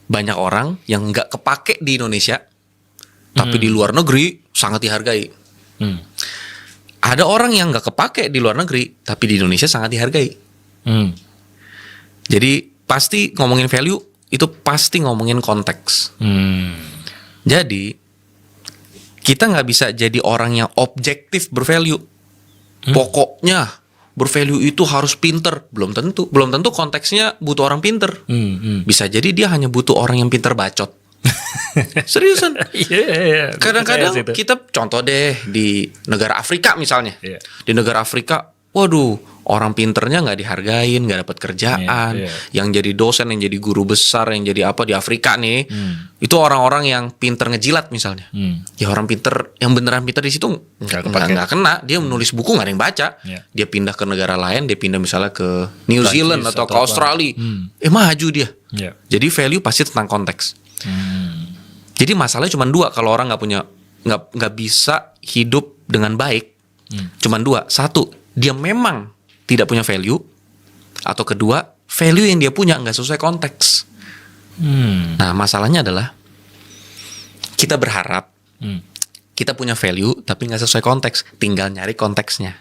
Banyak orang yang nggak kepake di Indonesia, tapi di luar negeri sangat dihargai. Ada orang yang nggak kepake di luar negeri, tapi di Indonesia sangat dihargai. Jadi pasti ngomongin value itu pasti ngomongin konteks. Jadi kita nggak bisa jadi orang yang objektif bervalue. Pokoknya bervalue itu harus pinter. Belum tentu konteksnya butuh orang pinter. Bisa jadi dia hanya butuh orang yang pinter bacot. Seriusan. Kadang-kadang kita contoh deh di negara Afrika misalnya. Di negara Afrika, waduh, orang pinternya nggak dihargain, nggak dapat kerjaan. Yang jadi dosen, yang jadi guru besar, yang jadi apa di Afrika nih, itu orang-orang yang pinter ngejilat misalnya. Ya orang pinter, yang beneran pinter di situ nggak kena. Dia menulis buku nggak ada yang baca. Dia pindah ke negara lain, dia pindah misalnya ke New Zealand atau ke Australia, maju dia. Jadi value pasti tentang konteks. Jadi masalahnya cuma dua kalau orang nggak bisa hidup dengan baik. Cuma dua. Satu, dia memang tidak punya value, atau kedua, value yang dia punya nggak sesuai konteks. Nah, masalahnya adalah kita berharap kita punya value tapi nggak sesuai konteks, tinggal nyari konteksnya.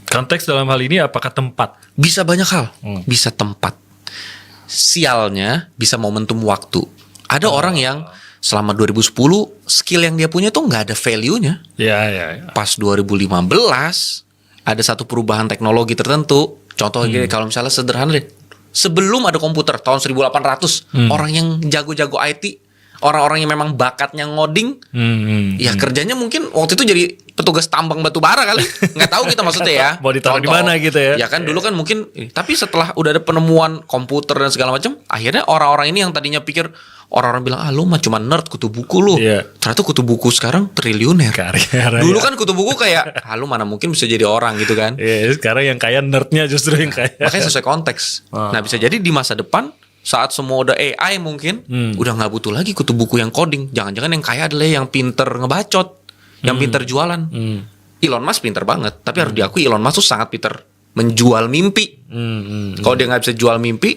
Konteks dalam hal ini apakah tempat? Bisa banyak hal, bisa tempat. Sialnya bisa momentum waktu. Ada orang yang selama 2010 skill yang dia punya tuh nggak ada value-nya. Pas 2015 ada satu perubahan teknologi tertentu. Contoh gini, kalau misalnya sederhana deh. Sebelum ada komputer tahun 1800, orang yang jago-jago IT, orang-orang yang memang bakatnya ngoding, ya kerjanya mungkin waktu itu jadi petugas tambang batu bara kali. Nggak tahu kita maksudnya ya. Mau ditaruh di mana gitu ya. Ya kan dulu kan mungkin, tapi setelah udah ada penemuan komputer dan segala macam, akhirnya orang-orang ini yang tadinya pikir, orang-orang bilang, lu mah cuma nerd kutu buku lu. Ternyata kutu buku sekarang triliuner. Dulu kan kutu buku kayak, lu mana mungkin bisa jadi orang gitu kan. Sekarang yang kaya nerdnya justru yang kaya. Makanya sesuai konteks. Nah bisa jadi di masa depan, saat semua udah AI mungkin, udah gak butuh lagi kutu buku yang coding. Jangan-jangan yang kaya adalah yang pinter ngebacot, yang pinter jualan. Elon Musk pinter banget, tapi harus diakui Elon Musk tuh sangat pinter menjual mimpi. Kalau dia gak bisa jual mimpi,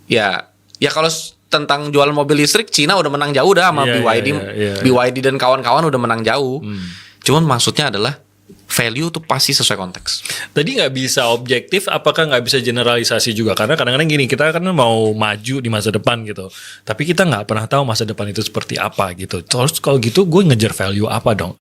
ya kalau tentang jual mobil listrik, Cina udah menang jauh dah sama BYD. BYD dan kawan-kawan udah menang jauh. Cuman maksudnya adalah value tuh pasti sesuai konteks. Tadi nggak bisa objektif, apakah nggak bisa generalisasi juga? Karena kadang-kadang gini, kita kan mau maju di masa depan gitu, tapi kita nggak pernah tahu masa depan itu seperti apa gitu. Terus kalau gitu gue ngejar value apa dong?